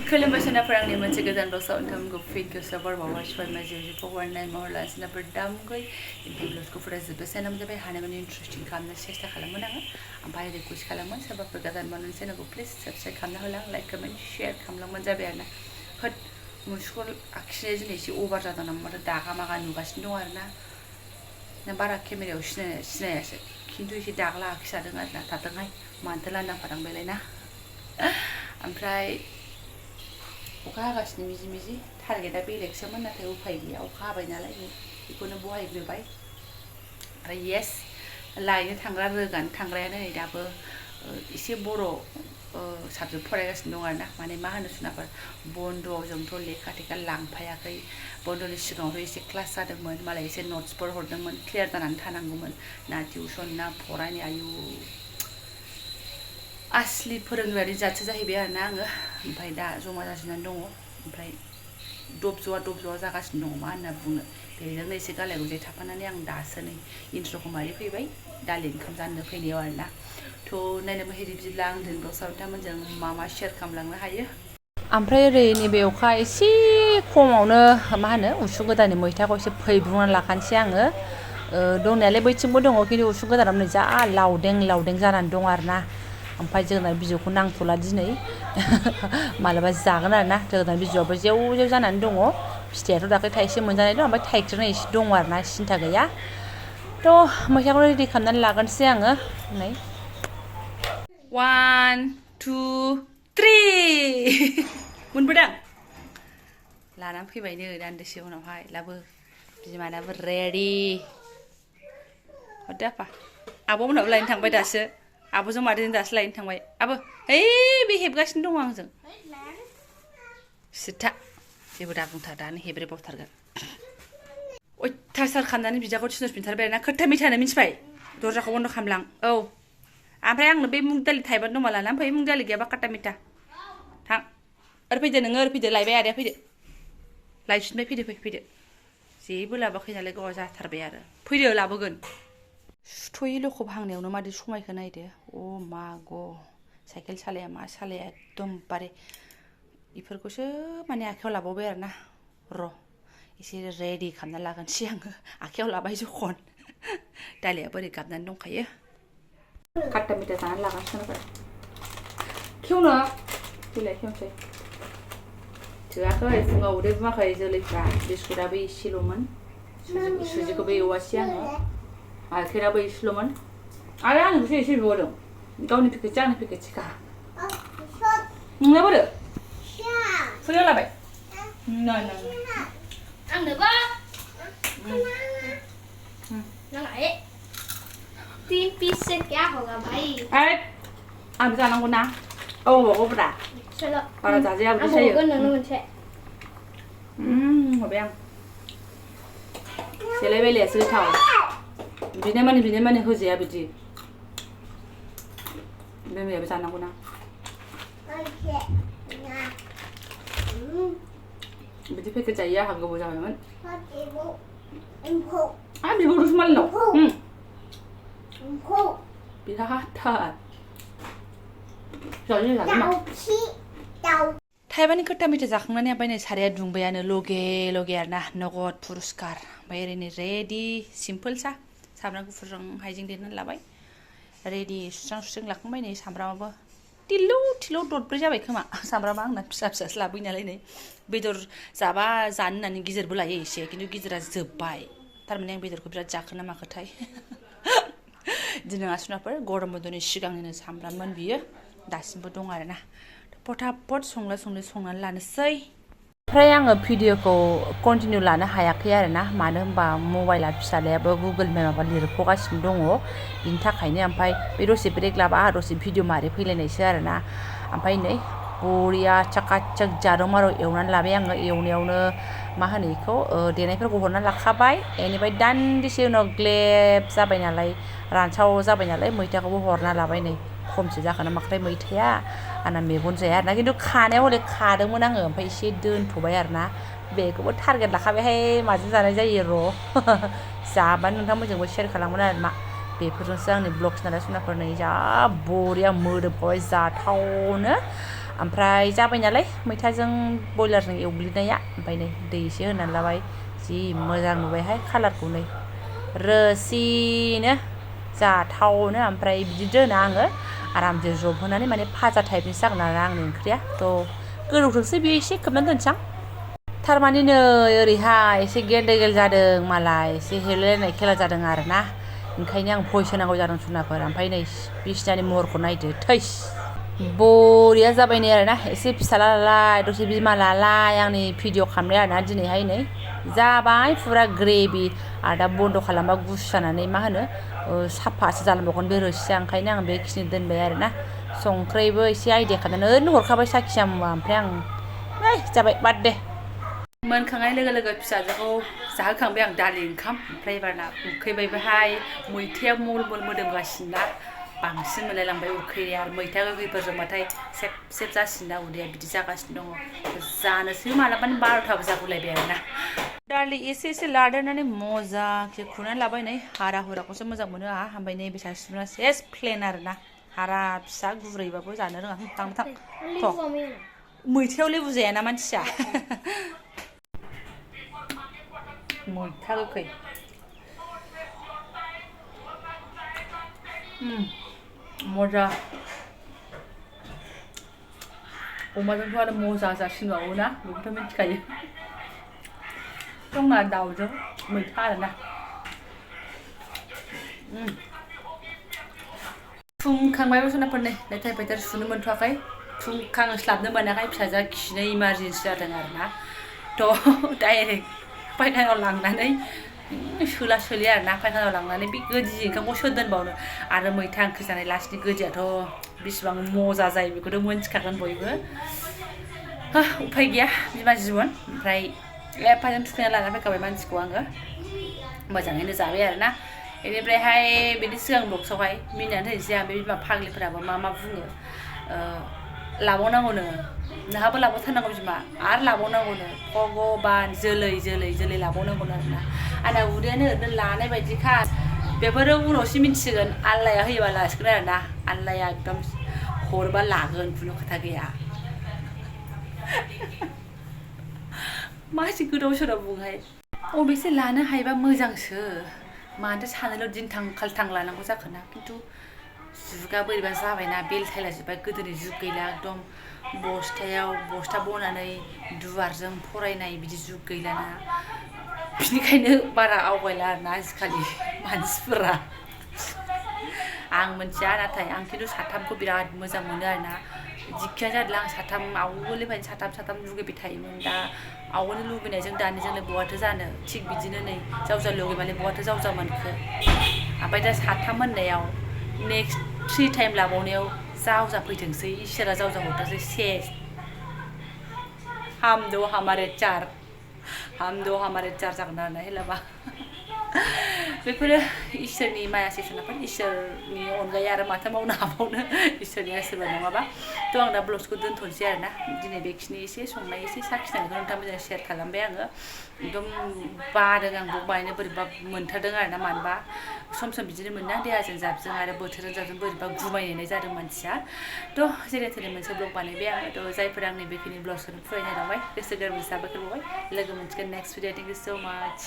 खुलुमबाय सोनाफोर आंनि मोनसे गोदान ब्लगआव नोंथांमोनखौ फिन खेबसेबाव बावहरबाय जिउखौ हरनाय महर लाना सोनाफोर दामगै बे ब्लगखौ फरायजोबबाय जाबाय हानायमानि इन्टारेस्टिं खालामनो सेस्था खालामगोन आङो ओमफ्राय रिकुवेस्ट खालामो सोरबाफोर गोदान मोननानै चेनेलखौ प्लिज साबस्क्राइब खालामना होलां लाइक कमेन्ट शेयार खालामलांबानो जाबाय आरोना होद मुसुखौ आखिनाया दिनै एसे अभार जादों नामा माथो दागा मागा नुगासिनो दं आरोना ना बारा केमेरायाव सिनायासै खिन्थु एसे दाग्ला आखिजादों आरोना थाथोंहाय मानोथो लान्दां फादां बेलाय ना ओमफ्राय अखा हागासिनो मिजि मिजि टारगेटआ बेलेगसोमोन नाथाय उफाय गैया अखा हाबाय नालाय बेखौनो बहायग्रोबाय ओमफ्राय येस लायनो थांग्रा रोगानो थांग्रायानो नै दाबो एसे बर' साबजेक्ट फरायगासिनो दं आरोना माने मा होनो सोनाफोर बन्द'आव जोंथ' लेखा थेखा लांफायाखै बन्द'नि सिगाङावथ' एसे क्लास जादोंमोन मालाय एसे नट्सफोर हरदोंमोन क्लियार जानानै थानांगौमोन ना टिउसन ना फरायनाय आयु आसलि फोरोंग्रानि जाथसो जाहैबाय आरोना आङो ओमफ्राय दा जमा जाजोबनानै दङ ओमफ्राय दबज'आ जागासिनो दङ मा होनना बुंनो बेजोंनो एसे गालाय गुजाय थाफानानै आं दासो नै इन्ट्र'खौ मारै फैबाय दालि ओंखाम जानो फैनायाव आरोना थ' नायनो मोहिरि बिदिब्ला आं दिनै ब्लगआव नोंथांमोनजों मा शेयार खालामलांनो हायो ओमफ्राय ओरै नैबे अखा एसे खमावनो मा होनो उसुं गोदाननि मैथाखौ एसे फैब्रुंनानै लाखानोसै आङो दंनायालाय बैथिंबो दङ खिन्थु उसुं गोदानाव नै जा लावदें जानानै दं आरोना ओमफ्राय जोगोनार बिजौखौ नांथ'ला दिनै मालाबा जागोन आरोना जोगोनार बिजौआबो जेव जानानै दङ फिथाइयाथ' दाख्लै थाइसे मोनजानाय दं ओमफ्राय थाइख्रेबनाय एसे दङ आरोना सिन्था गैया थ' मैथाखौ रेडि खालामनानै लागोनसै आङो नै 1 2 3 मोनबोदों लानानै फैबाय नै दान्दिसे उनावहाय लाबो बिमानाबो रेडि हरदो आफा आब'मोनहाबो लायनो थांबाय दासो आब'जों मादैजों दासो लायनो थांबाय आबो है बे हेबगासिनो दङ आंजों सिथा जेबो दाबुंथार दानो हेब्रेबावथारगोन अयथासार खालामनानै बिदाखौ थिनहरफिनथारबाय आरोना खोथा मिथानो मिथिबाय दरजाखौ बन्द' खालामलां औ ओमफ्राय आंनो बे मुग दालि थाइबा दंबा लानानै फै मुग दालि गैयाबा काटा मिथा थां ओरै फैदो नोङो ओरै फैदो लायबाय आदाया फैदो लायफिनबाय फैदो जेबो लाबोआखै नालाय गावहा जाथारबाय आरो फैदो लाबोगोन सुथ'यै लखबहांनायावनो मादि समायखौ नायदो अ मा ग साइकेल सालाया मा सालाया एकदमबारे बेफोरखौसो माने आखायाव लाबावबाय आरोना र' एसे रेडि खालामना लागोनसै आङो आखायाव लाबाय जखन दालिया बोरै गाबनानै दंखायो काटा मिटा जानानै लागासिनो खेवनो बिलाइ खेवनोसै थोआखै फुङाव उदै बुङाखै जोलैफ्रा बिस्कुटाबो एसेल'मोन सुजिखौबो एवासै आङो गाइखेराबो एसेल'मोन आरो आंनोसो एसे बिबावदों गावनि पेकेटसो आंनि पेकेटसोखा नोंना बोरो फैयाव लाबाय आंनोबो नालाय 3 पीस से क्या होगा भाई आं जानांगौ ना औ बावगौब्रा चलो बारा जाजाया उदै सायो नोंनो मोनसे हरबाय आं सेलाय बेलायासो गोथाव बिनो माने होजाया बिदि बिमायाबो जानांगौ ना बिदि पेकेट जायो आंहा गोबाव जाबायमोन आं बिबावदोंसो मालायनाव बिरादथार थाइबानि खोथा मिथा जाखांनानै ओमफ्राय नै साराया दुंबायानो लगे आरोना नगद पुरस्कार ओमफ्राय ओरैनो रेडि सिम्पोल सा सामब्राम गुफुरजों हाइजें देनानै लाबाय रेडि सुस्रां लाखांबाय नै सामब्रामाबो थिलौ दरब्रै जाबाय खोमा सामब्रामा आंना फिसासो लाबोयो नालाय नै बेदर जाबा जानो होननानै गिदिरबो लायो एसे खिन्थु गिदिरा जोब्बाय थारमाने आं बेदरखौ बिराद जाखोना माखोथाय दिनै आसुनाफोर गरम बन्द'नि सिगांनो सामब्राममोन बियो दासिमबो दं आरोना फटाफट संनानै लानोसै ओमफ्राय आङो भिडिअखौ कन्टिनिउ लानो हायाखै आरोना मानो होनबा मबाइला फिसालायाबो गुगोल मेपाव लिरख'गासिनो दङ बिनि थाखायनो ओमफ्राय बे दसे ब्रेक लाबा आंहा दसे भिडिअ मारै फैलायनायसो आरोना ओमफ्राय नै बरिया चाकाचाक जारौ मारौ एवनानै लाबाय आङो एवनायावनो मा होनो बेखौ देनायफोरखौ हरनानै लाखाबाय बेनिफ्राय दान्दिसे उनाव ग्लेब जाबाय नालाय रानसाव जाबाय नालाय मैथाखौबो हरना लाबाय नै खमसो जाखाना माखोथाय मैथाया आंना मेगन जाया आरोना खिन्थु खानायाव हले खादोंमोन आङो ओमफ्राय एसे दोनथ'बाय आरोना बेखौबो टारगेट लाखाबायहाय माजों जानाय जायो र' जाबानो नोंथांमोनजोंबो शेयार खालामगोन आरो मा बेफोरजोंसो आंनि ब्लग्स नालाय सुनाफोर नै जा बरिया मोदोमखाबाय जाथावनो ओमफ्राय जाबाय नालाय मैथाजों बयलारजों एवग्लिनाया ओमफ्राय नै दै एसे होनानै लाबाय जि मोजां नुबायहाय कालारखौ नै रोसिनो जाथावनो ओमफ्राय बिदि दोना आङो आरामसे जबहोनानै माने फाजा टाइपनि जागोन आरो आंनि ओंख्रिया थ' गोदौथोंसै बेयो एसे खोबनानै दोनसां थारमाने नै ओरैहाय एसे गेन्देगेल जादों मालाय एसे हेलायलायनाय खेला जादों आरोना ओंखायनो आं भइस होनांगौ जादों सुनाफोर ओमफ्राय नै बिसिनानि महरखौ नायदो थैस बरिया जाबाय नै आरोना एसे फिसाला लालाय दसे बिमा लालाय आंनि भिडिअ खालामनाय आरोना दिनैहाय नै जाबाय फुरा ग्रेभि आरो दा बन्द' खालामबा गुसु जानानै मा होनो साफासो जालांबावगोन बे रोसिया ओंखायनो आं बेखिनि दोनबाय आरोना संख्रिबो एसे आइडिया खालामनानै ओरैनो हरखाबाय साखिया मुवा ओमफ्राय आं जाबाय बाद दे मोनखांनाय लोगो लोगो फिसाजोखौ जाहोखांबाय आं दालि ओंखाम ओमफ्राय एबारना उखैबायबोहाय मैथाया मल मल मोदोमगासिनो ना बांसिन मोनलायलांबाय उखैनाया आरो मैथा गोखैफोरजोंबाथाय सेब सेब जासिनो उदैया बिदि जागासिनो दङ जानोसै मालाबानो 12थाबो जागुलायबाय आरोना दालि एसे एसे लादेरनानै मोजांखे खुरनानै लाबाय नै हारा हुराखौसो मोजां मोनो आहा ओमफ्राय नै बेसां सिबिना सेस प्लेन आरोना हारा फिसा गुरैबाबो जानो रोङा थां थां मैथायाव लेबु जायाना मानसिया मैथा गोखै मजा अमाजोंथ' आरो मजा जासिनबावो ना बेखौथ' मिथिखायो दंना दाउजों मैथा आरोना फुंखांबायबो सनाफोर नै लेथाय फेथाय सुनो मोनथ'वाखै फुंखांस्लाबनो मोनाखै फिसाजोआ खिनो इमारजेन्सि जादों आरोना थ' डाइरेक्ट फायखानायाव लांनानै सोला सोलि आरोना फायखानायाव लांनानै बे गोदि ओंखामखौ सोर दोनबावनो आरो मैथा ओंख्रि जानाय लास्टनि गोदियाथ' बेसेबां मजा जायो बेखौथ' मोनथिखागोन बयबो उफाय गैया बिमा जिबन ओमफ्राय एफाजों थुखैना लाना फैखाबाय मानसिखौ आङो मोजाङैनो जाबाय आरोना बेनिफ्रायहाय बिनि सिगां बक्सआवहाय मिनिनानै होनोसै आं बे बिमा फाग्लिफोराबो मा मा बुङो लाबावनांगौनो नोंहाबो लाबावथारनांगौ बिमा आरो लाबावनांगौनो भगबान जोलै जोलै जोलै लाबावनांगौनो आरोना आंना उदैयानो ओरैनो लानाय बायदिखा बेफोरो उनावसो मिन्थिसिगोन आल्लाया होयोबा लासिगोन आरोना आल्लाया एकदम हरोबा लागोन खुनु खोथा गैया मासि गोदाव सोराव बुंहाय अबेसे लानो हायोबा मोजांसो मानोथो सानैल' दिनथां खालथां लानांगौ जाखोना खिन्थु जुगा बोरैबा जाबायना बेलथायला जोब्बाय गोदोनि जुग गैला एकदम बस्था बनानै दुवारजों फरायनाय बिदि जुग गैलाना बिनिखायनो बारा आवगायला आरोना आजिखालि मानसिफोरा आं मिथिया नाथाय आं खिन्थु साथामखौ बिराद मोजां मोनो आरोना जिखियानो जादों आं साथाम आवगोलनिफ्रायनो साथाम लुगैबाय थायोमोन दा आवगोलनि लुबैनायजों दानिजोंलाय बहाथो जानो थिग बिदिनो नै जावजा लुगैबालाय बहाथो जावजा मोनखो ओमफ्राय दा साथाम होननायाव नेक्स्ट 3 टाइम लाबावनायाव जावजा फैथोंसै इसोरा जावजा हरथोंसै सेस हम दो हमारे चार जागोन आरोना हेलाबा बेफोरो इसोरनि मायासै सोनाफोर इसोरनि अनगायै आरो माथो मावनो हाबावनो इसोरनि आशीर्बाद नङाबा थ' आं दा ब्लग्सखौ दोनथ'नोसै आरोना दिनै बेखिनि एसे संनाय एसे साखिनायखौ नोंथांमोनजों शेयार खालामबाय आङो एकदम बादों आं ब्लग बानायनो बोरैबा मोनथारदों आरोना मानोबा सम सम बिदिनो मोनना देहाजों जाबजों आरो बोथोरजों जाबजों बोरैबा गुमायनाय जादों मानसिया थ' जेरै थेरै मोनसे ब्लग बानायबाय आङो थ' जायफोर आंनि बेखिनि ब्लग्सखौनो फरायनाय दंबाय गोसो गोरबोनि साबायखर बावबाय लोगो मोनसिगोन नेक्स्ट भिडिअ थेंक इउ सो माच